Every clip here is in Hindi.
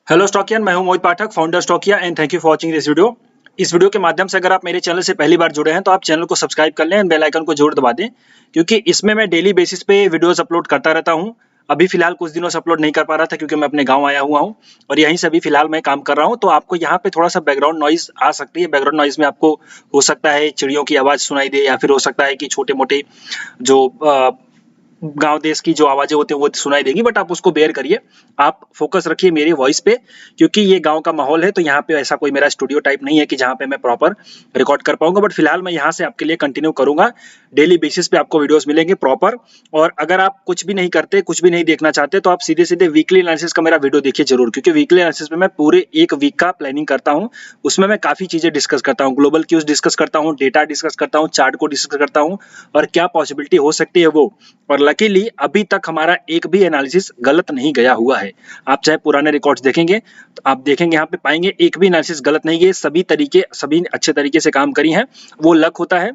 हेलो स्टॉकियन, मैं हूं Mohit Pathak, founder Stockia and thank you for watching this video. इस वीडियो के माध्यम से अगर आप मेरे चैनल से पहली बार जुड़े हैं तो आप चैनल को सब्सक्राइब कर लें एंड बेल आइकन को जरूर दबा दें, क्योंकि इसमें मैं डेली बेसिस पे वीडियोस अपलोड करता रहता हूं। अभी फिलहाल कुछ दिनों से अपलोड नहीं कर पा रहा था क्योंकि मैं अपने गांव आया हुआ हूं और यहीं से अभी फिलहाल मैं काम कर रहा हूं। तो आपको यहाँ पे थोड़ा सा बैकग्राउंड नॉइज आ सकती है। बैकग्राउंड नॉइज में आपको हो सकता है चिड़ियों की आवाज़ सुनाई दे, या फिर हो सकता है कि छोटे मोटे जो गांव देश की जो आवाजें होती हैं वो सुनाई देंगी, बट आप उसको बेयर करिए। आप फोकस रखिए मेरी वॉइस पे, क्योंकि ये गांव का माहौल है। तो यहाँ पे ऐसा कोई मेरा स्टूडियो टाइप नहीं है कि जहाँ पे मैं प्रॉपर रिकॉर्ड कर पाऊंगा, बट फिलहाल मैं यहाँ से आपके लिए कंटिन्यू करूंगा। डेली बेसिस पे आपको वीडियोस मिलेंगे प्रॉपर। और अगर आप कुछ भी नहीं करते, कुछ भी नहीं देखना चाहते, तो आप सीधे सीधे वीकली एनालिसिस का मेरा वीडियो देखिए जरूर, क्योंकि वीकली एनालिसिस में मैं पूरे एक वीक का प्लानिंग करता हूँ। उसमें मैं काफी चीजें डिस्कस करता हूँ, ग्लोबल क्यूज डिस्कस करता हूँ, डेटा डिस्कस करता हूँ, चार्ट को डिस्कस करता हूँ और क्या पॉसिबिलिटी हो सकती है वो। और लकीली अभी तक हमारा एक भी एनालिसिस गलत नहीं गया हुआ है। आप चाहे पुराने रिकॉर्ड्स देखेंगे तो आप देखेंगे यहाँ पे पाएंगे एक भी एनालिसिस गलत नहीं गए। सभी अच्छे तरीके से काम करी हैं। वो लक होता है,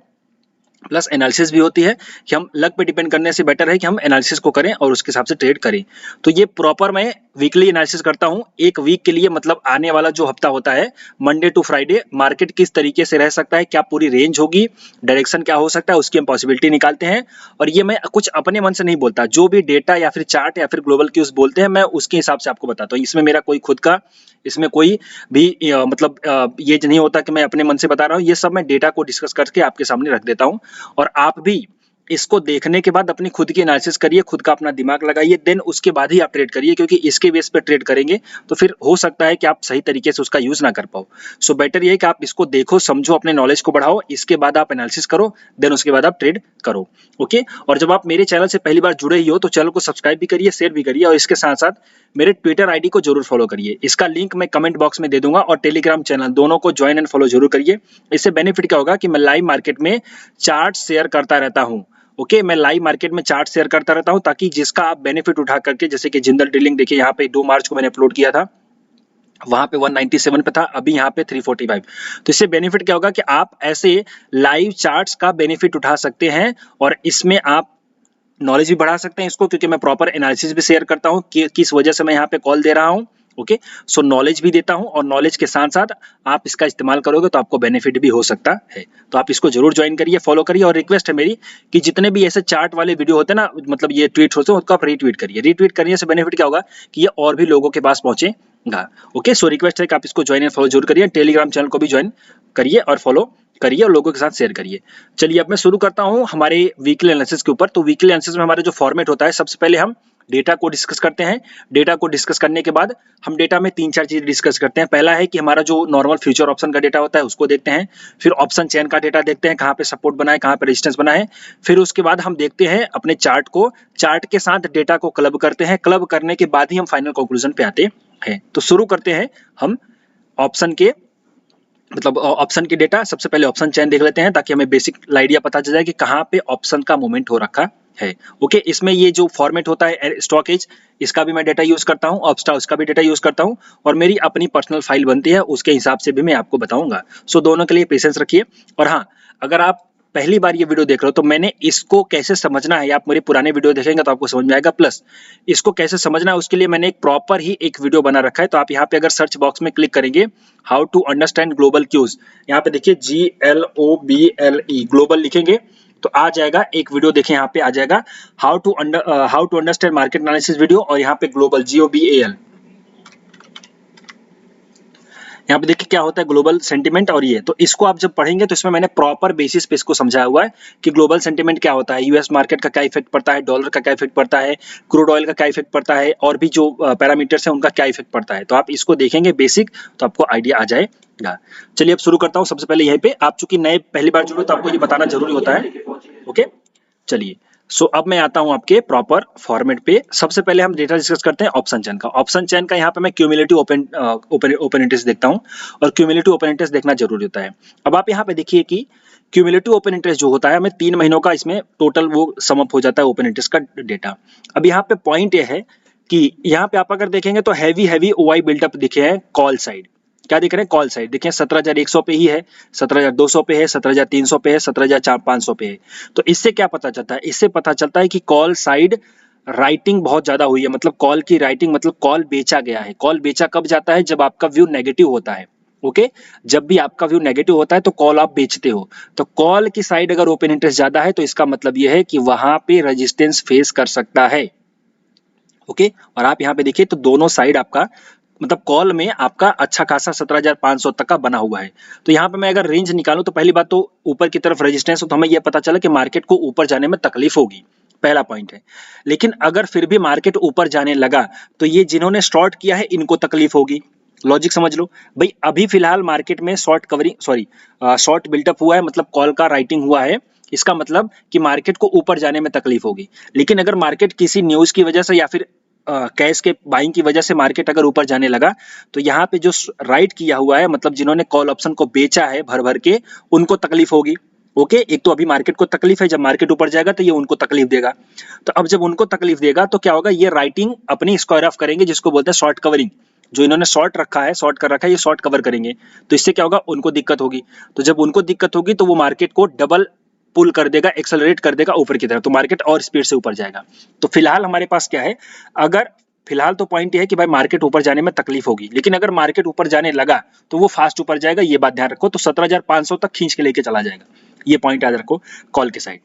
प्लस एनालिसिस भी होती है कि हम लक पे डिपेंड करने से बेटर है कि हम एनालिसिस को करें और उसके हिसाब से ट्रेड करें। तो ये प्रॉपर मैं वीकली एनालिसिस करता हूं एक वीक के लिए, मतलब आने वाला जो हफ्ता होता है मंडे टू फ्राइडे, मार्केट किस तरीके से रह सकता है, क्या पूरी रेंज होगी, डायरेक्शन क्या हो सकता है, उसकी हम पॉसिबिलिटी निकालते हैं। और ये मैं कुछ अपने मन से नहीं बोलता, जो भी डेटा या फिर चार्ट या फिर ग्लोबल क्यूज बोलते हैं मैं उसके हिसाब से आपको बताता हूँ। इसमें मेरा कोई खुद का, इसमें कोई भी ये नहीं होता कि मैं अपने मन से बता रहा हूँ। ये सब मैं डेटा को डिस्कस करके आपके सामने रख देता हूँ। और आप भी इसको देखने के बाद अपनी खुद की एनालिसिस करिए, खुद का अपना दिमाग लगाइए, देन उसके बाद ही आप ट्रेड करिए, क्योंकि इसके बेस पे ट्रेड करेंगे तो फिर हो सकता है कि आप सही तरीके से उसका यूज ना कर पाओ। सो बेटर ये है कि आप इसको देखो, समझो, अपने नॉलेज को बढ़ाओ, इसके बाद आप एनालिसिस करो, देन उसके बाद आप ट्रेड करो। ओके। और जब आप मेरे चैनल से पहली बार जुड़े ही हो तो चैनल को सब्सक्राइब भी करिए, शेयर भी करिए, और इसके साथ साथ मेरे ट्विटर आईडी को जरूर फॉलो करिए। इसका लिंक मैं कमेंट बॉक्स में दे दूंगा, और टेलीग्राम चैनल दोनों को ज्वाइन एंड फॉलो जरूर करिए। इससे बेनिफिट क्या होगा कि मैं लाइव मार्केट में चार्ट शेयर करता रहता हूँ। ओके, मैं लाइव मार्केट में चार्ट शेयर करता रहता हूं, ताकि जिसका आप बेनिफिट उठा करके, जैसे कि जिंदल ड्रिलिंग देखिए, यहाँ पे 2 मार्च को मैंने अपलोड किया था, वहां पे 197 पे था, अभी यहाँ पे 345। तो इससे बेनिफिट क्या होगा कि आप ऐसे लाइव चार्ट्स का बेनिफिट उठा सकते हैं, और इसमें आप नॉलेज भी बढ़ा सकते हैं इसको, क्योंकि मैं प्रॉपर एनालिसिस भी शेयर करता हूँ कि किस वजह से मैं यहाँ पे कॉल दे रहा हूँ। ओके, सो नॉलेज भी देता हूं, और नॉलेज के साथ साथ आप इसका इस्तेमाल करोगे तो आपको बेनिफिट भी हो सकता है। तो आप इसको जरूर ज्वाइन करिए, फॉलो करिए, और रिक्वेस्ट है मेरी कि जितने भी ऐसे चार्ट वाले वीडियो होते हैं ना, मतलब ये ट्वीट होते हैं, उसको आप रीट्वीट करिए। रीट्वीट करने से बेनिफिट क्या होगा कि ये और भी लोगों के पास पहुंचेगा। ओके, सो रिक्वेस्ट है कि आप इसको ज्वाइन एंड फॉलो जरूर करिए। टेलीग्राम चैनल को भी ज्वाइन करिए और फॉलो करिए, और लोगों के साथ शेयर करिए। चलिए अब मैं शुरू करता हूं हमारे वीकली एनालिसिस के ऊपर। तो वीकली एनालिसिस में हमारा जो फॉर्मेट होता है, सबसे पहले हम डेटा को डिस्कस करते हैं। डेटा को डिस्कस करने के बाद हम डेटा में 3-4 चीजें डिस्कस करते हैं। पहला है कि हमारा जो नॉर्मल फ्यूचर ऑप्शन का डेटा होता है उसको देखते हैं। फिर ऑप्शन चेन का डेटा देखते हैं, कहाँ पे सपोर्ट बना है, कहाँ पे रेजिस्टेंस बना है। फिर उसके बाद हम देखते हैं अपने चार्ट को, चार्ट के साथ डेटा को क्लब करते हैं। क्लब करने के बाद ही हम फाइनल कंक्लूजन पे आते हैं। तो शुरू करते हैं हम ऑप्शन के, मतलब ऑप्शन की डेटा। सबसे पहले ऑप्शन चेन देख लेते हैं, ताकि हमें बेसिक आइडिया पता चल जाए कि कहाँ पे ऑप्शन का मूवमेंट हो रखा है। ओके, इसमें ये जो फॉर्मेट होता है स्टॉक एज, इसका भी मैं डेटा यूज करता हूँ, ऑप्स्टा उसका भी डेटा यूज करता हूँ, और मेरी अपनी पर्सनल फाइल बनती है, उसके हिसाब से भी मैं आपको बताऊंगा। सो दोनों के लिए पेशेंस रखिए। और हाँ, अगर आप पहली बार ये वीडियो देख रहे हो तो मैंने इसको कैसे समझना है, आप मेरे पुराने वीडियो देखेंगे तो आपको समझ में आएगा। प्लस इसको कैसे समझना है उसके लिए मैंने एक प्रॉपर ही एक वीडियो बना रखा है। तो आप यहाँ पे अगर सर्च बॉक्स में क्लिक करेंगे, how to understand global cues, यहाँ पे देखिए GLOBLE ग्लोबल लिखेंगे तो आ जाएगा एक वीडियो। देखें यहाँ पे आ जाएगा how to understand market analysis video, और यहाँ पे ग्लोबल GOBAL, यहाँ पे देखिए क्या होता है ग्लोबल सेंटीमेंट। और ये तो इसको आप जब पढ़ेंगे तो इसमें मैंने प्रॉपर बेसिस पे इसको समझाया हुआ है कि ग्लोबल सेंटीमेंट क्या होता है, यूएस मार्केट का क्या इफेक्ट पड़ता है, डॉलर का क्या इफेक्ट पड़ता है, क्रूड ऑयल का क्या इफेक्ट पड़ता है, और भी जो पैरामीटर्स है उनका क्या इफेक्ट पड़ता है। तो आप इसको देखेंगे बेसिक, तो आपको आइडिया आ जाएगा। चलिए अब शुरू करता हूँ। सबसे पहले यहीं पे, आप चूंकि नए पहली बार जुड़े तो आपको ये बताना जरूरी होता है। ओके, चलिए सो अब मैं आता हूं आपके प्रॉपर फॉर्मेट पे। सबसे पहले हम डेटा डिस्कस करते हैं ऑप्शन चेन का। ऑप्शन चेन का यहाँ पे मैं क्यूमुलेटिव ओपन इंटरेस्ट देखता हूं, और क्यूमुलेटिव ओपन इंटरेस्ट देखना जरूरी होता है। अब आप यहाँ पे देखिए कि क्यूमुलेटिव ओपन इंटरेस्ट जो होता है, हमें 3 महीनों का इसमें टोटल वो सम अप हो जाता है ओपन इंटरेस्ट का डेटा। अब यहाँ पे पॉइंट ये है कि यहाँ पे आप अगर देखेंगे तो हैवी ओआई बिल्टअप दिखे हैं कॉल साइड। क्या दिख रहे हैं? कॉल साइड देखिए 17,100 पे ही है, 17,200 पे है, 17,300 पे है, 17,500 पे है। तो इससे क्या पता चलता है? इससे पता चलता है कि कॉल साइड राइटिंग बहुत ज्यादा हुई है, मतलब कॉल की राइटिंग, मतलब कॉल बेचा गया है। कॉल बेचा कब जाता है? जब आपका व्यू नेगेटिव होता है। ओके, जब भी आपका व्यू नेगेटिव होता है तो कॉल आप बेचते हो। तो कॉल की साइड अगर ओपन इंटरेस्ट ज्यादा है तो इसका मतलब यह है कि वहां पे रेजिस्टेंस फेस कर सकता है। ओके, और आप यहाँ पे देखिए तो दोनों साइड आपका मतलब कॉल में आपका अच्छा खासा 17,500 तक का बना हुआ है। तो यहाँ पे मैं अगर रेंज निकालूं तो पहली बात तो ऊपर की तरफ रेजिस्टेंस हो तो हमें यह पता चला कि मार्केट को ऊपर जाने में तकलीफ होगी, पहला पॉइंट है। लेकिन अगर फिर भी मार्केट ऊपर जाने लगा तो ये जिन्होंने शॉर्ट किया है इनको तकलीफ होगी। लॉजिक समझ लो भाई, अभी फिलहाल मार्केट में short covering sorry short built up हुआ है, मतलब कॉल का राइटिंग हुआ है, इसका मतलब कि मार्केट को ऊपर जाने में तकलीफ होगी। लेकिन अगर मार्केट किसी न्यूज की वजह से या फिर कैश के बाइंग की वजह से मार्केट अगर ऊपर जाने लगा तो यहाँ पे जो राइट किया हुआ है, मतलब जिन्होंने कॉल ऑप्शन को बेचा है भर भर के, उनको तकलीफ होगी। ओके, एक तो अभी मार्केट को तकलीफ है, जब मार्केट ऊपर जाएगा तो ये उनको तकलीफ देगा। तो अब जब उनको तकलीफ देगा तो क्या होगा, ये राइटिंग अपनी स्क्वायर ऑफ करेंगे, जिसको बोलते हैं शॉर्ट कवरिंग। जो इन्होंने शॉर्ट रखा है, शॉर्ट कर रखा है, ये शॉर्ट कवर करेंगे। तो इससे क्या होगा, उनको दिक्कत होगी। तो जब उनको दिक्कत होगी तो वो मार्केट को डबल पुल कर देगा, एक्सेलरेट कर देगा ऊपर की तरफ, तो मार्केट और स्पीड से ऊपर जाएगा। तो फिलहाल हमारे पास क्या है, अगर फिलहाल तो पॉइंट ये है कि भाई मार्केट ऊपर जाने में तकलीफ होगी, लेकिन अगर मार्केट ऊपर जाने लगा तो वो फास्ट ऊपर जाएगा, ये बात ध्यान रखो। तो 17,500 तक खींच के लेके चला जाएगा, ये पॉइंट याद रखो कॉल के साइड।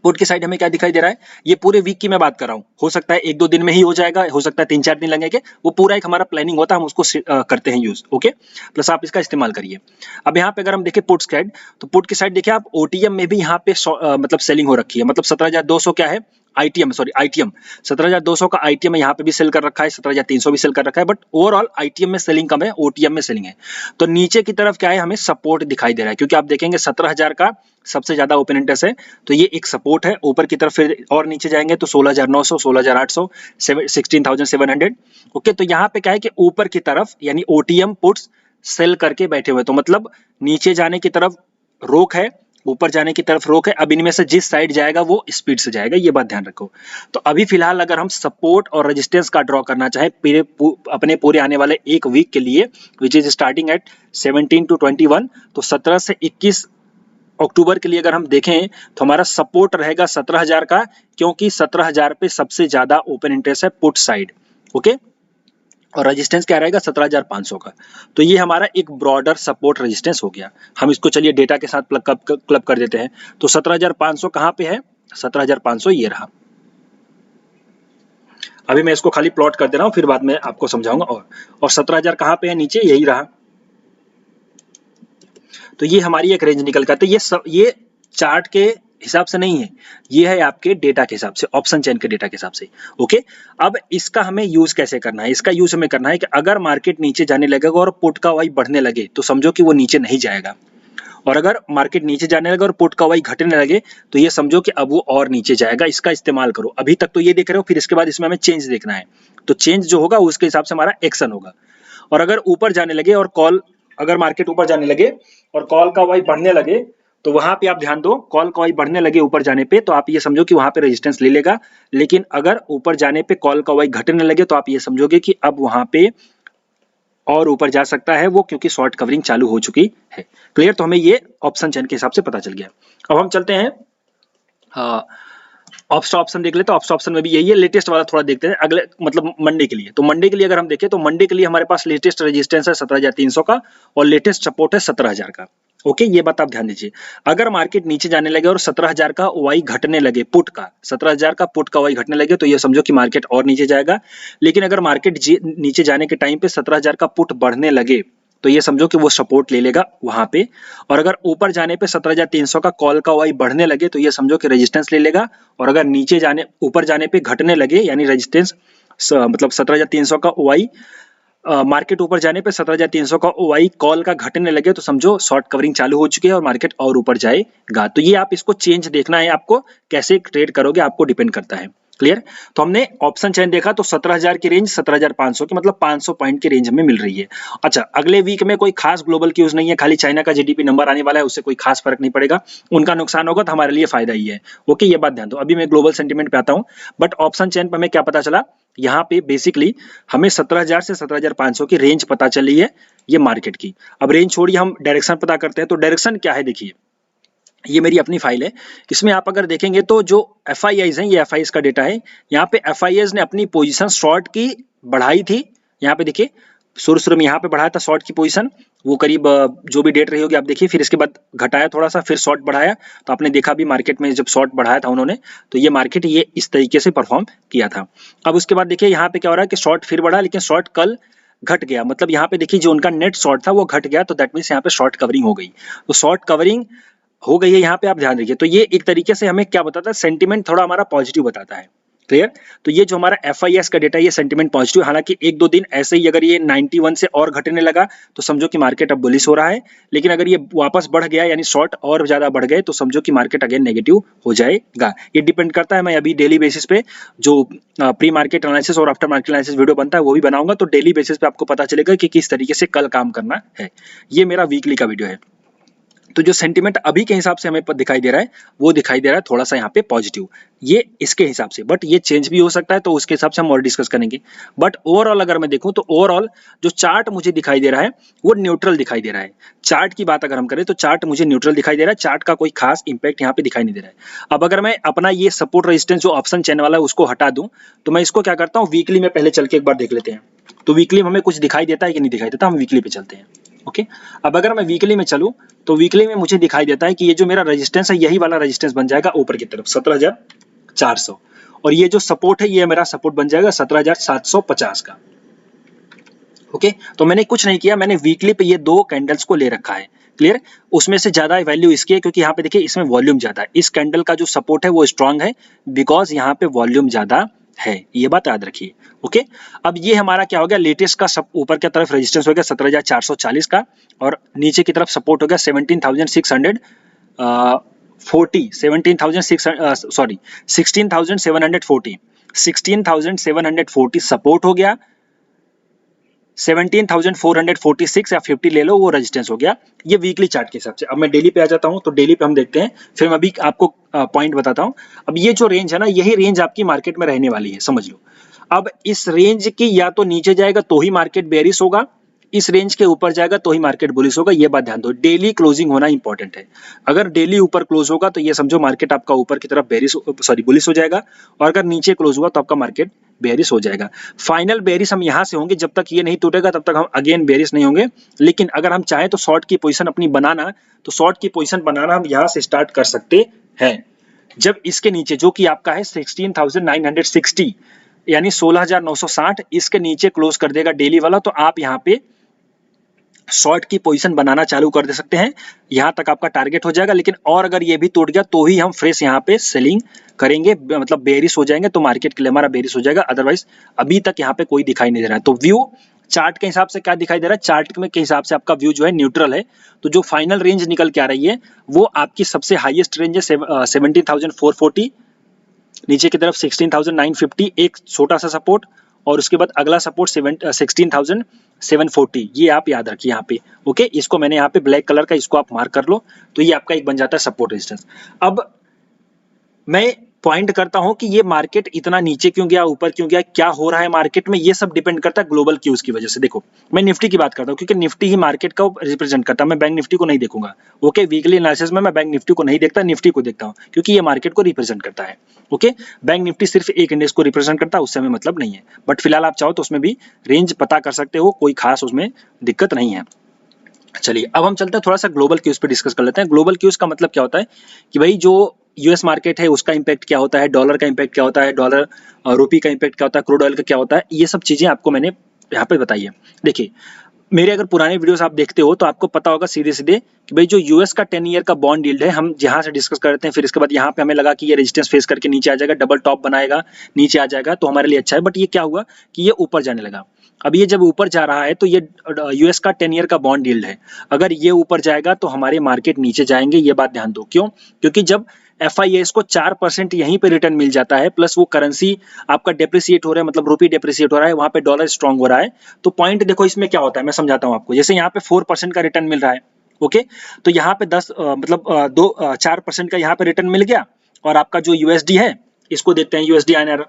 पुट की साइड हमें क्या दिखाई दे रहा है, ये पूरे वीक की मैं बात कर रहा हूँ, हो सकता है 1-2 दिन में ही हो जाएगा, हो सकता है 3-4 दिन लगेंगे, वो पूरा एक हमारा प्लानिंग होता है, हम उसको करते हैं यूज। ओके, प्लस आप इसका इस्तेमाल करिए। अब यहाँ पे अगर हम देखें पुट्स साइड, तो पुट की साइड देखिए आप, ओटीएम में भी यहाँ पे मतलब सेलिंग हो रखी है, मतलब 17,200 क्या है, आईटीएम 17,200 का आईटीएम यहाँ पे भी सेल कर रखा है, 17,300 भी सेल कर रखा है, बट ओवरऑल आईटीएम में सेलिंग कम है, ओटीएम में सेलिंग है। तो नीचे की तरफ क्या है, हमें सपोर्ट दिखाई दे रहा है, क्योंकि आप देखेंगे 17,000 का सबसे ज्यादा ओपन इंटरेस्ट है, तो ये एक सपोर्ट है। ऊपर की तरफ फिर और नीचे जाएंगे तो 16,900, 16,800, 16,700। ओके, तो यहाँ पे क्या है कि ऊपर की तरफ यानी ओटीएम पुट्स सेल करके बैठे हुए, तो मतलब नीचे जाने की तरफ रोक है, ऊपर जाने की तरफ रोक है। अब इनमें से जिस साइड जाएगा वो स्पीड से जाएगा, ये बात ध्यान रखो। तो अभी फिलहाल अगर हम सपोर्ट और रेजिस्टेंस का ड्रॉ करना चाहें अपने पूरे आने वाले एक वीक के लिए, which is starting at 17 to 21, तो 17 से 21 अक्टूबर के लिए अगर हम देखें तो हमारा सपोर्ट रहेगा 17,000 का, क्योंकि 17,000 पे सबसे ज्यादा ओपन इंटरेस्ट है पुट साइड। ओके, और रेजिस्टेंस क्या रहेगा, 17,500 का। तो ये हमारा एक ब्रॉडर सपोर्ट रेजिस्टेंस हो गया। हम इसको चलिए डेटा के साथ क्लब कर देते हैं। तो 17,500 कहाँ पे है, 17,500 ये रहा। अभी मैं इसको खाली प्लॉट कर दे रहा हूं, फिर बाद में आपको समझाऊंगा। और 17,000 कहाँ पे है, नीचे यही रहा। तो ये हमारी एक रेंज निकल कर, तो ये चार्ट के हिसाब से नहीं है, ये है आपके डेटा के हिसाब से, ऑप्शन चेन के डेटा के हिसाब से। ओके, अब इसका हमें यूज कैसे करना है, इसका यूज हमें करना है कि अगर मार्केट नीचे जाने लगेगा और पुट का वाई बढ़ने लगे तो समझो कि वो नीचे नहीं जाएगा, और अगर मार्केट नीचे जाने लगे और पुट का वाई घटने लगे तो ये समझो कि अब वो और नीचे जाएगा। इसका इस्तेमाल करो। अभी तक तो ये देख रहे हो, फिर इसके बाद इसमें हमें चेंज देखना है, तो चेंज जो होगा उसके हिसाब से हमारा एक्शन होगा। और अगर ऊपर जाने लगे और कॉल, अगर मार्केट ऊपर जाने लगे और कॉल का वाई बढ़ने लगे तो वहां पे आप ध्यान दो, कॉल का वाई बढ़ने लगे ऊपर जाने पे तो आप ये समझो कि वहां पे रेजिस्टेंस ले लेगा। लेकिन अगर ऊपर जाने पे कॉल का वाई घटने लगे तो आप ये समझोगे कि अब वहां पे और ऊपर जा सकता है वो, क्योंकि शॉर्ट कवरिंग चालू हो चुकी है। क्लियर, तो हमें ये ऑप्शन चेन के हिसाब से पता चल गया। अब हम चलते हैं ऑप्शन ऑप्शन देख लेते हैं। ऑप्शन ऑप्शन में भी यही है, लेटेस्ट वाला थोड़ा देखते हैं अगले मतलब मंडे के लिए। तो मंडे के लिए अगर हम देखें तो मंडे के लिए हमारे पास लेटेस्ट रेजिस्टेंस है 17,300 का और लेटेस्ट सपोर्ट है 17,000 का। ओके, ये बात आप ध्यान दीजिए। अगर मार्केट नीचे जाने लगे और 17,000 का वाई घटने लगे, पुट का 17,000 का पुट का वाई घटने लगे तो ये समझो कि मार्केट और नीचे जाएगा। लेकिन अगर मार्केट नीचे जाने के टाइम पे 17,000 का पुट बढ़ने लगे तो ये समझो कि वो सपोर्ट ले लेगा वहां पे। और अगर ऊपर जाने पे 17,300 का कॉल का वाई बढ़ने लगे तो ये समझो कि रेजिस्टेंस ले लेगा। और अगर नीचे जाने ऊपर जाने पे घटने लगे यानी रेजिस्टेंस मतलब 17,300 का वाई मार्केट ऊपर जाने पे 17,300 का ओआई कॉल का घटने लगे तो समझो शॉर्ट कवरिंग चालू हो चुकी है और मार्केट और ऊपर जाएगा। तो ये आप इसको चेंज देखना है, आपको कैसे ट्रेड करोगे आपको डिपेंड करता है। क्लियर, तो हमने ऑप्शन चेन देखा तो 17,000 की रेंज 17,500 की मतलब 500 पॉइंट की रेंज में मिल रही है। अच्छा, अगले वीक में कोई खास ग्लोबल न्यूज नहीं है, खाली चाइना का जीडीपी नंबर आने वाला है, उससे कोई खास फर्क नहीं पड़ेगा। उनका नुकसान होगा तो हमारे लिए फायदा ही है। ओके, ये बात ध्यान दो। अभी मैं ग्लोबल सेंटीमेंट पे आता हूं, बट ऑप्शन चेन पर हमें क्या पता चला, यहाँ पे बेसिकली हमें 17,000 से 17,500 की रेंज पता चली है ये मार्केट की। अब रेंज छोड़िए, हम डायरेक्शन पता करते हैं। तो डायरेक्शन क्या है देखिए, ये मेरी अपनी फाइल है। इसमें आप अगर देखेंगे तो जो एफआईआईज हैं, ये एफआईआईज का डेटा है। यहाँ पे एफआईआईज ने अपनी पोजीशन शॉर्ट की बढ़ाई थी। यहाँ पे देखिए शुरू में यहाँ पे बढ़ाया था शॉर्ट की पोजीशन, वो करीब जो भी डेट रही होगी आप देखिए, फिर इसके बाद घटाया थोड़ा सा, फिर शॉर्ट बढ़ाया। तो आपने देखा भी मार्केट में जब शॉर्ट बढ़ाया था उन्होंने, तो ये मार्केट ये इस तरीके से परफॉर्म किया था। अब उसके बाद देखिए यहाँ पे क्या हो रहा है कि शॉर्ट फिर बढ़ा, लेकिन शॉर्ट कल घट गया। मतलब यहाँ पे देखिए जो उनका नेट शॉर्ट था वो घट गया, तो दैट मीन्स यहाँ पे शॉर्ट कवरिंग हो गई। तो शॉर्ट कवरिंग हो गई है यहाँ पे, आप ध्यान रखिए। तो ये एक तरीके से हमें क्या बताता है, सेंटीमेंट थोड़ा हमारा पॉजिटिव बताता है। क्लियर? तो ये जो हमारा एफआईएस का डेटा है, ये सेंटीमेंट पॉजिटिव। हालांकि एक दो दिन ऐसे ही अगर ये 91 से और घटने लगा तो समझो कि मार्केट अब बुलिश हो रहा है, लेकिन अगर ये वापस बढ़ गया यानी शॉर्ट और ज्यादा बढ़ गए तो समझो कि मार्केट अगेन नेगेटिव हो जाएगा। ये डिपेंड करता है, मैं अभी डेली बेसिस पे जो प्री मार्केट एनालिसिस और आफ्टर मार्केट एनालिसिस वीडियो बनता है वो भी बनाऊंगा, तो डेली बेसिस पे आपको पता चलेगा कि किस तरीके से कल काम करना है। ये मेरा वीकली का वीडियो है। तो जो सेंटीमेंट अभी के हिसाब से हमें दिखाई दे रहा है वो दिखाई दे रहा है थोड़ा सा यहाँ पे पॉजिटिव, ये इसके हिसाब से। बट ये चेंज भी हो सकता है, तो उसके हिसाब से हम और डिस्कस करेंगे। बट ओवरऑल अगर मैं देखूं तो ओवरऑल जो चार्ट मुझे दिखाई दे रहा है वो न्यूट्रल दिखाई दे रहा है। चार्ट की बात अगर हम करें तो चार्ट मुझे न्यूट्रल दिखाई दे रहा है, चार्ट का कोई खास इंपैक्ट यहाँ पे दिखाई नहीं दे रहा है। अब अगर मैं अपना ये सपोर्ट रेजिस्टेंस जो ऑप्शन चैन वाला है उसको हटा दूं, तो मैं इसको क्या करता हूँ, वीकली में पहले चल के एक बार देख लेते हैं। तो वीकली में हमें कुछ दिखाई देता है कि नहीं दिखाई देता, हम वीकली पे चलते हैं। ओके, अब अगर मैं वीकली में चलूं तो वीकली में मुझे दिखाई देता है कि ये जो मेरा रेजिस्टेंस है यही वाला रेजिस्टेंस बन जाएगा ऊपर की तरफ 17,400, और ये जो सपोर्ट है ये मेरा सपोर्ट बन जाएगा 17,750 का। ओके, तो मैंने कुछ नहीं किया, मैंने वीकली पे ये दो कैंडल्स को ले रखा है। क्लियर? उसमें से ज्यादा वैल्यू इसकी है क्योंकि यहाँ पे देखिए इसमें वॉल्यूम ज्यादा है। इस कैंडल का जो सपोर्ट है वो स्ट्रांग है बिकॉज यहाँ पे वॉल्यूम ज्यादा है, ये बात याद रखिए। ओके, अब ये हमारा क्या हो गया, लेटेस्ट का सब ऊपर की तरफ रेजिस्टेंस हो गया 17,440 का, और नीचे की तरफ सपोर्ट हो गया 17,640 16,740 सपोर्ट हो गया, 17,446 या 50 ले लो वो रेजिस्टेंस हो गया। ये वीकली चार्ट के हिसाब से। अब मैं डेली पे आ जाता हूं, तो डेली पे हम देखते हैं, फिर मैं अभी आपको पॉइंट बताता हूं। अब ये जो रेंज है ना, यही रेंज आपकी मार्केट में रहने वाली है, समझ लो। अब इस रेंज की या तो नीचे जाएगा तो ही मार्केट बेरिश होगा, इस रेंज के ऊपर जाएगा तो ही मार्केट बुलिश होगा। ये बात ध्यान दो, डेली क्लोजिंग होना इंपॉर्टेंट है। अगर डेली ऊपर क्लोज होगा तो ये समझो मार्केट आपका ऊपर की तरफ बुलिश हो जाएगा, और अगर नीचे क्लोज हुआ तो आपका मार्केट बेरिश हो जाएगा। फाइनल बेरिश हम यहां से होंगे, जब तक ये नहीं टूटेगा तब तक हम अगेन बेरिश नहीं होंगे। लेकिन अगर हम चाहें तो शॉर्ट की पोजीशन अपनी बनाना, तो शॉर्ट की पोजीशन बनाना हम यहां से स्टार्ट कर सकते हैं। जब इसके नीचे जो कि आपका है 16,960 यानी 16,960, इसके नीचे क्लोज कर देगा डेली वाला, तो आप यहाँ पे शॉर्ट की पोजीशन बनाना चालू कर दे सकते हैं। यहां तक आपका टारगेट हो जाएगा, लेकिन और अगर ये भी टूट गया तो ही हम फ्रेश यहाँ पे सेलिंग करेंगे, मतलब बेरिश हो जाएंगे तो मार्केट के लिए हमारा बेरिश हो जाएगा। अदरवाइज अभी तक यहाँ पे कोई दिखाई नहीं दे रहा है। तो व्यू चार्ट के हिसाब से क्या दिखाई दे रहा है, चार्ट में के हिसाब से आपका व्यू जो है न्यूट्रल है। तो जो फाइनल रेंज निकल के आ रही है वो आपकी सबसे हाईएस्ट रेंज है 17,440, नीचे की तरफ 16,950 एक छोटा सा सपोर्ट, और उसके बाद अगला सपोर्ट 16,740। ये आप याद रखिए यहाँ पे। ओके, इसको मैंने यहाँ पे ब्लैक कलर का, इसको आप मार्क कर लो, तो ये आपका एक बन जाता है सपोर्ट रेजिस्टेंस। अब मैं पॉइंट करता हूं कि ये मार्केट इतना नीचे क्यों गया, ऊपर क्यों गया, क्या हो रहा है मार्केट में, ये सब डिपेंड करता है ग्लोबल क्यूज की वजह से। देखो मैं निफ्टी की बात करता हूं क्योंकि निफ्टी ही मार्केट को रिप्रेजेंट करता है, मैं बैंक निफ्टी को नहीं देखूंगा। ओके, वीकली एनालिसिस में मैं बैंक निफ्टी को नहीं देखता, निफ्टी को देखता हूं क्योंकि ये मार्केट को रिप्रेजेंट करता है। ओके, बैंक निफ्टी सिर्फ एक इंडेक्स को रिप्रेजेंट करता है, उससे हमें मतलब नहीं है। बट फिलहाल आप चाहो तो उसमें भी रेंज पता कर सकते हो, कोई खास उसमें दिक्कत नहीं है। चलिए अब हम चलते हैं थोड़ा सा ग्लोबल क्यूज पे डिस्कस कर लेते हैं। ग्लोबल क्यूज का मतलब क्या होता है कि भाई जो यूएस मार्केट है उसका इंपैक्ट क्या होता है, डॉलर का इंपैक्ट क्या होता है, डॉलर रुपी का इंपैक्ट क्या होता है, क्रूड ऑयल का क्या होता है, ये सब चीजें आपको मैंने यहाँ पे बताई है। देखिए मेरे अगर पुराने वीडियोस आप देखते हो तो आपको पता होगा सीधे सीधे कि भाई जो यूएस का 10 ईयर का बॉन्ड यील्ड है, हम जहां से डिस्कस करते हैं, फिर इसके बाद यहाँ पे हमें लगा कि ये रेजिस्टेंस फेस करके नीचे आ जाएगा, डबल टॉप बनाएगा, नीचे आ जाएगा, तो हमारे लिए अच्छा है। बट ये क्या हुआ कि ये ऊपर जाने लगा। अब ये जब ऊपर जा रहा है तो ये यूएस का 10 ईयर का बॉन्ड यील्ड है, अगर ये ऊपर जाएगा तो हमारे मार्केट नीचे जाएंगे। ये बात ध्यान दो, क्यों? क्योंकि जब FIS को 4% यहीं पे रिटर्न मिल जाता है, प्लस वो करेंसी आपका डेप्रिसिएट हो रहा है, मतलब रुपी डेप्रिसिएट हो रहा है, वहां पे डॉलर स्ट्रांग हो रहा है। तो पॉइंट देखो इसमें क्या होता है, मैं समझाता हूं आपको। जैसे यहाँ पे 4% का रिटर्न मिल रहा है, ओके, तो यहाँ पे 4% का यहाँ पे रिटर्न मिल गया, और आपका जो यूएसडी है इसको देखते हैं, यूएसडी INR,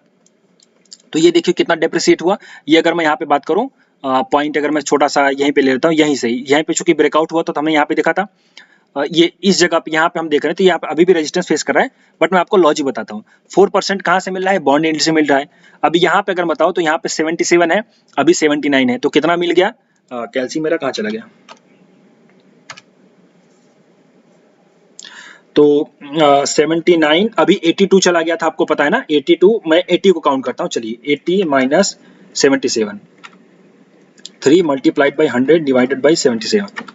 तो ये देखिए कितना डेप्रिसिएट हुआ। ये अगर मैं यहाँ पे बात करूँ पॉइंट, अगर मैं छोटा सा यहीं पे ले लेता हूँ, यहीं से यहीं पे चूंकि ब्रेकआउट हुआ तो हमने यहाँ पे देखा था ये इस जगह पे यहाँ पे हम देख रहे हैं तो यहाँ पे अभी भी रेजिस्टेंस फेस कर रहा है, बट मैं आपको लॉजिक बताता हूँ। 4% कहाँ से मिल रहा है? बॉन्ड यील्ड से मिल रहा है। अभी यहाँ पे अगर बताओ तो यहाँ पे 77 है, अभी 79 है, तो कितना मिल गया? कैल्सी मेरा कहाँ चला गया? तो 79 अभी 82 चला गया था, आपको पता है ना 82, मैं 80 को काउंट करता हूँ, चलिए 80 minus 77, 3 multiplied by 100 divided by 77,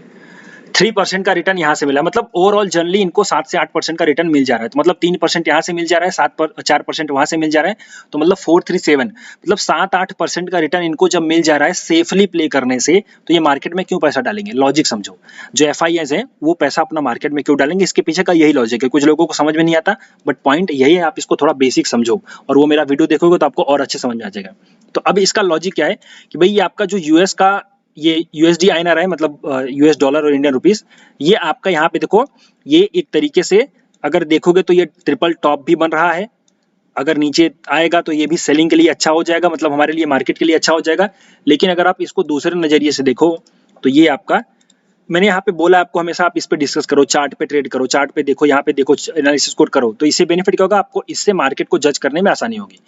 3% का रिटर्न यहाँ से मिला। मतलब ओवरऑल जनरली इनको 7 से 8% का रिटर्न मिल जा रहा है। तो मतलब 3% यहाँ से मिल जा रहा है, 4% वहां से मिल जा रहा है, तो मतलब 437, मतलब 7-8% का रिटर्न इनको जब मिल जा रहा है सेफली प्ले करने से, तो ये मार्केट में क्यों पैसा डालेंगे? लॉजिक समझो। जो FIIs है वो पैसा अपना मार्केट में क्यों डालेंगे? इसके पीछे का यही लॉजिक है। कुछ लोगों को समझ में नहीं आता, बट पॉइंट यही है, आप इसको थोड़ा बेसिक समझो और वो मेरा वीडियो देखोगे तो आपको और अच्छे समझ में आ जाएगा। तो अब इसका लॉजिक क्या है कि भाई ये आपका जो यूएस का ये USD INR है, मतलब US डॉलर और इंडियन रुपीस, ये आपका यहाँ पे देखो, ये एक तरीके से अगर देखोगे तो ये ट्रिपल टॉप भी बन रहा है। अगर नीचे आएगा तो ये भी सेलिंग के लिए अच्छा हो जाएगा, मतलब हमारे लिए मार्केट के लिए अच्छा हो जाएगा। लेकिन अगर आप इसको दूसरे नजरिए से देखो तो ये आपका, मैंने यहाँ पे बोला आपको हमेशा आप इस पे डिस्कस करो, चार्ट पे ट्रेड करो, चार्ट पे देखो, यहाँ पे देखो, एनालिसिस कोड करो, तो इससे बेनिफिट क्या होगा आपको? इससे मार्केट को जज करने में आसानी होगी।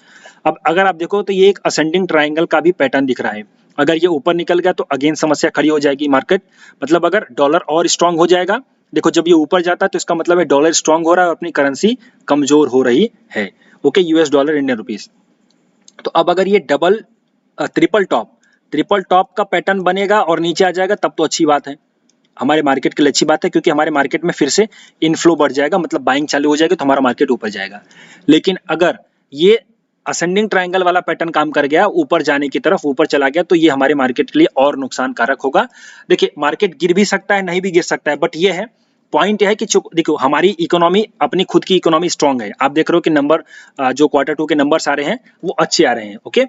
अब अगर आप देखो तो ये एक असेंडिंग ट्रायंगल का भी पैटर्न दिख रहा है। अगर ये ऊपर निकल गया तो अगेन समस्या खड़ी हो जाएगी मार्केट, मतलब अगर डॉलर और स्ट्रांग हो जाएगा, देखो जब ये ऊपर जाता है तो इसका मतलब है डॉलर स्ट्रांग हो रहा है और अपनी करेंसी कमजोर हो रही है। Okay, US dollar Indian rupees. तो अब अगर ये ट्रिपल टॉप का पैटर्न बनेगा और नीचे आ जाएगा तब तो अच्छी बात है, हमारे मार्केट के लिए अच्छी बात है, क्योंकि हमारे मार्केट में फिर से इनफ्लो बढ़ जाएगा, मतलब बाइंग चालू हो जाएगी तो हमारा मार्केट ऊपर जाएगा। लेकिन अगर ये असेंडिंग ट्रायंगल वाला पैटर्न काम कर गया, ऊपर जाने की तरफ ऊपर चला गया, तो ये हमारे मार्केट के लिए और नुकसान कारक होगा। देखिए मार्केट गिर भी सकता है, नहीं भी गिर सकता है, बट ये है पॉइंट यह है कि देखो हमारी इकोनॉमी, अपनी खुद की इकोनॉमी स्ट्रांग है। आप देख रहे हो कि नंबर जो Q2 के नंबर्स आ रहे हैं वो अच्छे आ रहे हैं। ओके,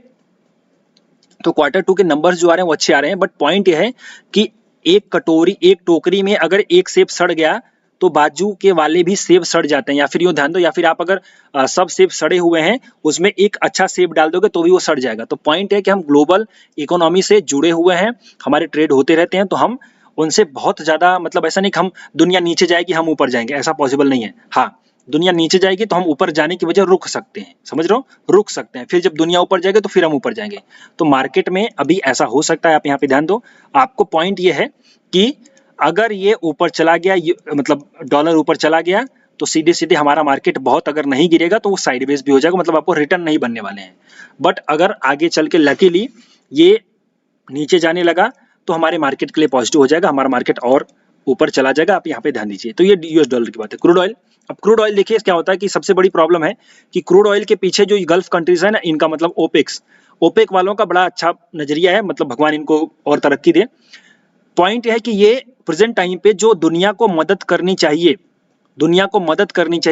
तो Q2 के नंबर्स जो आ रहे हैं वो अच्छे आ रहे हैं, बट पॉइंट यह है कि एक टोकरी में अगर एक सेब सड़ गया तो बाजू के वाले भी सेब सड़ जाते हैं। या फिर यूं ध्यान दो, या फिर आप अगर सब सेब सड़े हुए हैं उसमें एक अच्छा सेब डाल दोगे तो भी वो सड़ जाएगा। तो पॉइंट है कि हम ग्लोबल इकोनॉमी से जुड़े हुए हैं, हमारे ट्रेड होते रहते हैं, तो हम उनसे बहुत ज्यादा, मतलब ऐसा नहीं कि हम दुनिया नीचे जाएगी हम ऊपर जाएंगे, ऐसा पॉसिबल नहीं है। हाँ, दुनिया नीचे जाएगी तो हम ऊपर जाने की वजह रुक सकते हैं, समझ रहे हो, रुक सकते हैं, फिर जब दुनिया ऊपर जाएगी तो फिर हम ऊपर जाएंगे। तो मार्केट में अभी ऐसा हो सकता है, आप यहाँ पे ध्यान दो। आपको पॉइंट ये है कि अगर ये ऊपर चला गया, मतलब डॉलर ऊपर चला गया, तो सीधे सीधे हमारा मार्केट बहुत अगर नहीं गिरेगा तो वो साइडवेज भी हो जाएगा, मतलब आपको रिटर्न नहीं बनने वाले हैं। बट अगर आगे चल के लकीली ये नीचे जाने लगा तो हमारे मार्केट के लिए पॉजिटिव हो जाएगा, हमारा मार्केट और ऊपर चला जाएगा। आप यहाँ पे ध्यान दीजिए। तो ये US डॉलर की बात है। क्रूड ऑयल, अब क्रूड ऑयल देखिए क्या होता है कि सबसे बड़ी प्रॉब्लम है कि क्रूड ऑयल के पीछे जो गल्फ कंट्रीज है ना, इनका मतलब ओपेक वालों का बड़ा अच्छा नजरिया है, मतलब भगवान इनको और तरक्की दे। पॉइंट है कि ये प्रेजेंट टाइम पे जो दुनिया को मदद करनी चाहिए,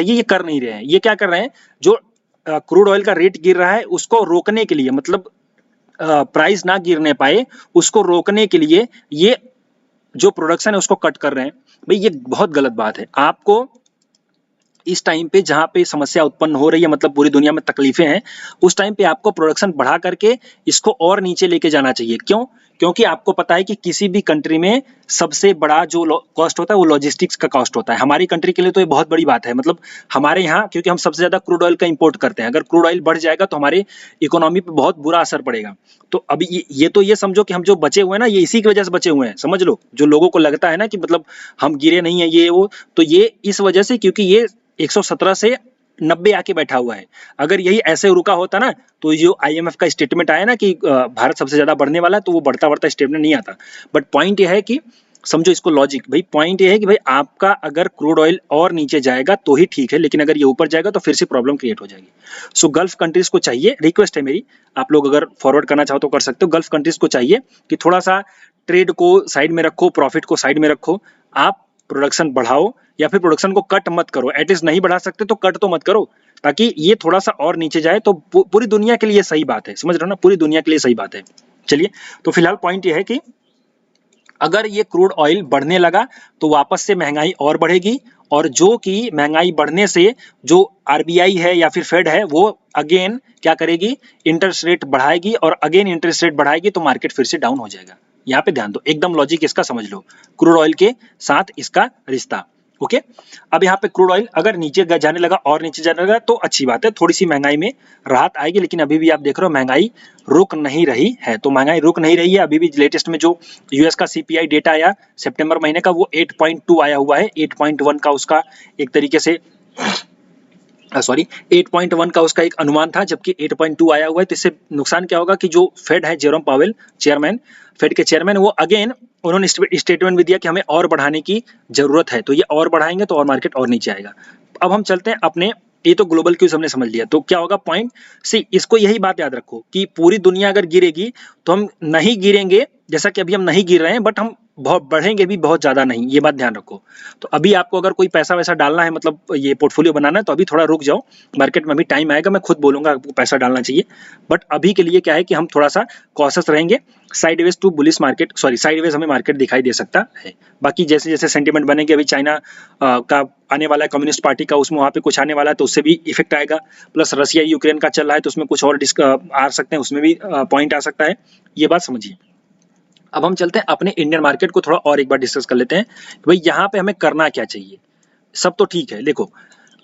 ये कर नहीं रहे हैं। ये क्या कर रहे हैं, जो क्रूड ऑयल का रेट गिर रहा है उसको रोकने के लिए, मतलब प्राइस ना गिरने पाए उसको रोकने के लिए ये जो प्रोडक्शन है उसको कट कर रहे हैं। भाई ये बहुत गलत बात है। आपको इस टाइम पे जहां पे समस्या उत्पन्न हो रही है, मतलब पूरी दुनिया में तकलीफें हैं, उस टाइम पे आपको प्रोडक्शन बढ़ा करके इसको और नीचे लेके जाना चाहिए। क्यों? क्योंकि आपको पता है कि किसी भी कंट्री में सबसे बड़ा जो कॉस्ट होता है वो लॉजिस्टिक्स का कॉस्ट होता है। हमारी कंट्री के लिए तो ये बहुत बड़ी बात है, मतलब हमारे यहाँ, क्योंकि हम सबसे ज्यादा क्रूड ऑयल का इंपोर्ट करते हैं, अगर क्रूड ऑयल बढ़ जाएगा तो हमारे इकोनॉमी पे बहुत बुरा असर पड़ेगा। तो अभी ये तो ये समझो कि हम जो बचे हुए हैं ना, ये इसी की वजह से बचे हुए हैं, समझ लो। जो लोगों को लगता है ना कि मतलब हम गिरे नहीं है ये वो, तो ये इस वजह से, क्योंकि ये 117 से 90 आके बैठा हुआ है। अगर यही ऐसे रुका होता ना, तो जो IMF का स्टेटमेंट आया ना कि भारत सबसे ज्यादा बढ़ने वाला है, तो वो बढ़ता बढ़ता स्टेटमेंट नहीं आता। बट पॉइंट ये है कि समझो इसको लॉजिक, भाई पॉइंट ये है कि भाई आपका अगर क्रूड ऑयल और नीचे जाएगा तो ही ठीक है, लेकिन अगर ये ऊपर जाएगा तो फिर से प्रॉब्लम क्रिएट हो जाएगी। सो गल्फ कंट्रीज को चाहिए, रिक्वेस्ट है मेरी, आप लोग अगर फॉरवर्ड करना चाहो तो कर सकते हो, गल्फ कंट्रीज को चाहिए कि थोड़ा सा ट्रेड को साइड में रखो, प्रॉफिट को साइड में रखो, आप प्रोडक्शन बढ़ाओ या फिर प्रोडक्शन को कट मत करो। एटलीस्ट नहीं बढ़ा सकते तो कट तो मत करो, ताकि ये थोड़ा सा और नीचे जाए तो पूरी दुनिया के लिए सही बात है, समझ रहे हो ना, पूरी दुनिया के लिए सही बात है। चलिए, तो फिलहाल पॉइंट ये है कि अगर ये क्रूड ऑयल बढ़ने लगा तो वापस से महंगाई और बढ़ेगी, और जो कि महंगाई बढ़ने से जो RBI है या फिर फेड है वो अगेन क्या करेगी, इंटरेस्ट रेट बढ़ाएगी, और अगेन इंटरेस्ट रेट बढ़ाएगी तो मार्केट फिर से डाउन हो जाएगा। यहाँ पे ध्यान दो, एकदम लॉजिक इसका समझ लो, क्रूड ऑयल के साथ इसका रिश्ता। ओके, अब यहाँ पे क्रूड ऑयल अगर नीचे जाने लगा और नीचे जाने लगा तो अच्छी बात है, थोड़ी सी महंगाई में राहत आएगी, लेकिन अभी भी आप देख रहे हो महंगाई रुक नहीं रही है। तो महंगाई रुक नहीं रही है, अभी भी लेटेस्ट में जो यूएस का सीपीआई डेटा आया सितंबर महीने का वो 8.2 आया हुआ है, 8.1 का उसका एक तरीके से 8.1 का उसका एक अनुमान था, जबकि 8.2 आया हुआ है। तो इससे नुकसान क्या होगा कि जो फेड है, जेरोम पावेल चेयरमैन, फेड के चेयरमैन, वो अगेन उन्होंने स्टेटमेंट भी दिया कि हमें और बढ़ाने की जरूरत है, तो ये और बढ़ाएंगे तो और मार्केट और नीचे आएगा। अब हम चलते हैं अपने, ये तो ग्लोबल क्यूज हमने समझ लिया, तो क्या होगा पॉइंट सी, इसको यही बात याद रखो कि पूरी दुनिया अगर गिरेगी तो हम नहीं गिरेंगे, जैसा कि अभी हम नहीं गिर रहे हैं, बट हम बहुत बढ़ेंगे भी बहुत ज्यादा नहीं, ये बात ध्यान रखो। तो अभी आपको अगर कोई पैसा वैसा डालना है, मतलब ये पोर्टफोलियो बनाना है, तो अभी थोड़ा रुक जाओ, मार्केट में अभी टाइम आएगा, मैं खुद बोलूंगा आपको पैसा डालना चाहिए, बट अभी के लिए क्या है कि हम थोड़ा सा कॉशियस रहेंगे। Sideways to bullish market, sorry sideways हमें मार्केट दिखाई दे सकता है। बाकी जैसे जैसे सेंटीमेंट बनेंगे, अभी चाइना का आने वाला है, कम्युनिस्ट पार्टी का, उसमें वहाँ पे कुछ आने वाला है, तो उससे भी इफेक्ट आएगा, प्लस रसिया यूक्रेन का चल रहा है, तो उसमें कुछ और आ सकते हैं, उसमें भी पॉइंट आ सकता है, ये बात समझिए। अब हम चलते हैं अपने इंडियन मार्केट को थोड़ा और एक बार डिस्कस कर लेते हैं कि भाई यहाँ पे हमें करना क्या चाहिए। सब तो ठीक है, देखो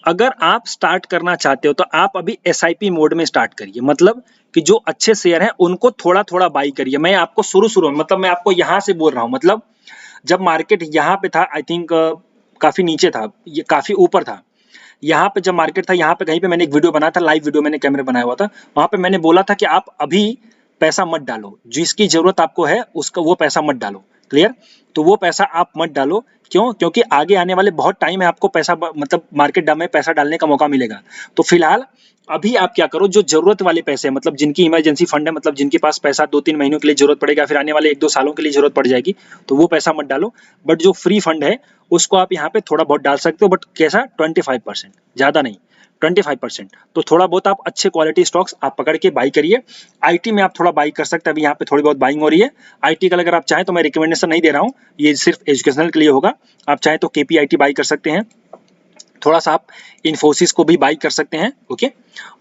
अगर आप स्टार्ट करना चाहते हो तो आप अभी एसआईपी मोड में स्टार्ट करिए, मतलब कि जो अच्छे शेयर हैं उनको थोड़ा थोड़ा बाई करिए। मैं आपको शुरू में, मतलब मैं आपको यहाँ से बोल रहा हूँ, मतलब जब मार्केट यहाँ पे था, आई थिंक काफी नीचे था, ये काफी ऊपर था, यहाँ पे जब मार्केट था, यहाँ पे कहीं पे मैंने एक वीडियो बनाया था, लाइव वीडियो मैंने कैमरे बनाया हुआ था, वहां पे मैंने बोला था कि आप अभी पैसा मत डालो, जिसकी जरूरत आपको है उसका वो पैसा मत डालो, क्लियर। तो वो पैसा आप मत डालो, क्यों? क्योंकि आगे आने वाले बहुत टाइम है, आपको पैसा मतलब मार्केट में पैसा डालने का मौका मिलेगा। तो फिलहाल अभी आप क्या करो, जो जरूरत वाले पैसे हैं, मतलब जिनकी इमरजेंसी फंड है, मतलब जिनके पास पैसा 2-3 महीनों के लिए जरूरत पड़ेगा, फिर आने वाले 1-2 सालों के लिए जरूरत पड़ जाएगी, तो वो पैसा मत डालो। बट जो फ्री फंड है उसको आप यहाँ पे थोड़ा बहुत डाल सकते हो, बट कैसा 25%, ज्यादा नहीं, 25%। तो थोड़ा बहुत आप अच्छे क्वालिटी स्टॉक्स आप पकड़ के बाई करिए। आईटी में आप थोड़ा बाई कर सकते हैं, अभी यहाँ पे थोड़ी बहुत बाइंग हो रही है। आईटी का अगर आप चाहें तो मैं रिकमेंडेशन नहीं दे रहा हूँ, ये सिर्फ एजुकेशनल के लिए होगा। आप चाहें तो केपीआईटी बाई कर सकते हैं, थोड़ा सा आप इन्फोसिस को भी बाई कर सकते हैं, ओके।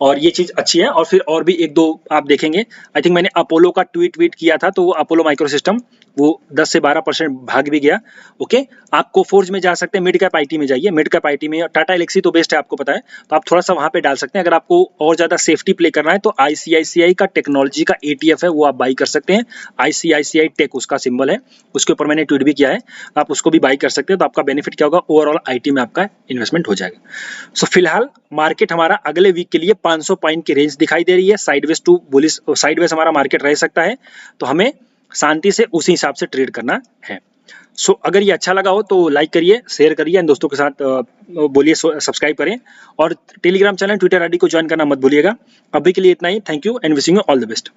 और ये चीज अच्छी है। और फिर और भी 1-2 आप देखेंगे, आई थिंक मैंने अपोलो का ट्वीट किया था, तो वो अपोलो माइक्रोसिस्टम वो 10 से 12% भाग भी गया, ओके। आप कोफोर्ज में जा सकते हैं, मिड कैप आईटी में जाइए, मिड कैप आईटी में टाटा एलेक्सी तो बेस्ट है, आपको पता है, तो आप थोड़ा सा वहां पे डाल सकते हैं। अगर आपको और ज्यादा सेफ्टी प्ले करना है तो आईसीआईसीआई का टेक्नोलॉजी का ETF है, वो आप बाई कर सकते हैं, आईसीआईसीआई टेक उसका सिंबल है, उसके ऊपर मैंने ट्वीट भी किया है, आप उसको भी बाई कर सकते हैं। तो आपका बेनिफिट क्या होगा, ओवरऑल आईटी में आपका इन्वेस्टमेंट हो जाएगा। सो फिलहाल मार्केट हमारा अगले वीक के लिए 500 पॉइंट की रेंज दिखाई दे रही है, साइडवेज टू बुलिश, साइडवेज हमारा मार्केट रह सकता है, तो हमें शांति से उसी हिसाब से ट्रेड करना है। सो अगर ये अच्छा लगा हो तो लाइक करिए, शेयर करिए, दोस्तों के साथ बोलिए, सब्सक्राइब करें, और टेलीग्राम चैनल, ट्विटर आईडी को ज्वाइन करना मत भूलिएगा। अभी के लिए इतना ही, thank you and wishing you all the best.